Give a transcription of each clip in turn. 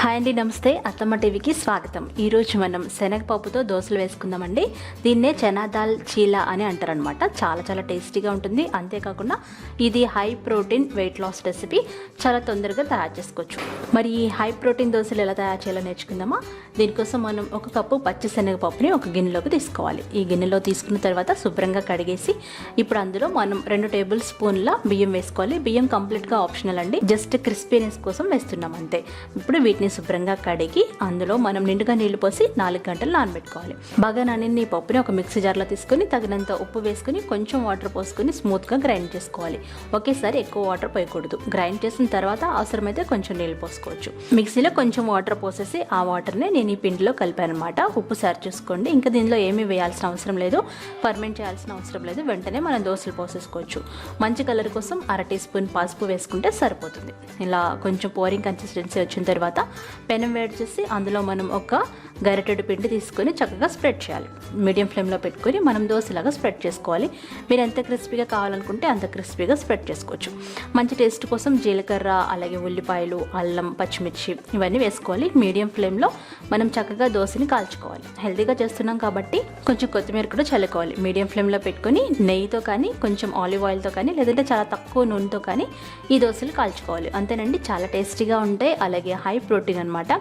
Hi అండి, నమస్తే. అత్తమ్మ టీవీకి స్వాగతం. ఈరోజు మనం శనగపప్పుతో దోశలు వేసుకుందామండి. దీన్నే చెనాదాల్ చీలా అని అంటారనమాట. చాలా చాలా టేస్టీగా ఉంటుంది. అంతేకాకుండా ఇది high protein weight loss recipe. చాలా తొందరగా తయారు చేసుకోవచ్చు. మరి ఈ హై ప్రోటీన్ దోశలు ఎలా తయారు చేయాలో నేర్చుకుందామా? దీనికోసం మనం 1 కప్పు పచ్చి శనగపప్పుని ఒక గిన్నెలోకి తీసుకోవాలి. ఈ గిన్నెలో తీసుకున్న తర్వాత శుభ్రంగా కడిగేసి ఇప్పుడు అందులో మనం 2 టేబుల్ స్పూన్ల బియ్యం వేసుకోవాలి. బియ్యం కంప్లీట్గా ఆప్షనల్ అండి, జస్ట్ క్రిస్పీనెస్ కోసం వేస్తున్నాం అంతే. ఇప్పుడు వీటిని శుభ్రంగా కడిగి అందులో మనం నిండుగా నీళ్లు పోసి 4 గంటలు నానబెట్టుకోవాలి. బాగా నానిన ఈ పప్పుని ఒక మిక్సీ జార్లో తీసుకొని తగినంత ఉప్పు వేసుకుని కొంచెం వాటర్ పోసుకొని స్మూత్గా గ్రైండ్ చేసుకోవాలి. ఒకేసారి ఎక్కువ వాటర్ పోయకూడదు. గ్రైండ్ చేసిన తర్వాత అవసరమైతే కొంచెం నీళ్ళు పోసుకోవచ్చు. మిక్సీలో కొంచెం వాటర్ పోసేసి ఆ వాటర్ని నేను ఈ పిండిలో కలిపాను అనమాట. ఉప్పు సరి చూసుకోండి. ఇంకా దీనిలో ఏమీ వేయాల్సిన అవసరం లేదు, ఫర్మెంట్ చేయాల్సిన అవసరం లేదు. వెంటనే మనం దోశలు పోసేసుకోవచ్చు. మంచి కలర్ కోసం 1/2 టీ స్పూన్ పసుపు వేసుకుంటే సరిపోతుంది. ఇలా కొంచెం పోరింగ్ కన్సిస్టెన్సీ వచ్చిన తర్వాత పెనం వేడి చేసి అందులో మనం ఒక గరిటెడు పిండి తీసుకొని చక్కగా స్ప్రెడ్ చేయాలి. మీడియం ఫ్లేమ్లో పెట్టుకొని మనం దోశలాగా స్ప్రెడ్ చేసుకోవాలి. మీరు ఎంత క్రిస్పీగా కావాలనుకుంటే అంత క్రిస్పీగా స్ప్రెడ్ చేసుకోవచ్చు. మంచి టేస్ట్ కోసం జీలకర్ర, అలాగే ఉల్లిపాయలు, అల్లం, పచ్చిమిర్చి ఇవన్నీ వేసుకోవాలి. మీడియం ఫ్లేమ్లో మనం చక్కగా దోశని కాల్చుకోవాలి. హెల్తీగా చేస్తున్నాం కాబట్టి కొంచెం కొత్తిమీర కూడా చల్లుకోవాలి. మీడియం ఫ్లేమ్లో పెట్టుకొని నెయ్యితో కానీ కొంచెం ఆలివ్ ఆయిల్తో కానీ లేదంటే చాలా తక్కువ నూనెతో కానీ ఈ దోశలు కాల్చుకోవాలి. అంతేనండి, చాలా టేస్టీగా ఉంటాయి. అలాగే హై ప్రోటీన్ అనమాట.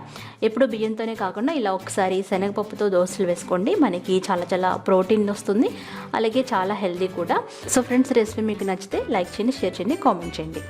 ఎప్పుడు బియ్యంతోనే కాకుండా ఇలా ఒకసారి శనగపప్పుతో దోశలు వేసుకోండి. మనకి చాలా చాలా ప్రోటీన్ వస్తుంది, అలాగే చాలా హెల్దీ కూడా. సో ఫ్రెండ్స్, రెసిపీ మీకు నచ్చితే లైక్ చేయండి, షేర్ చేయండి, కామెంట్ చేయండి.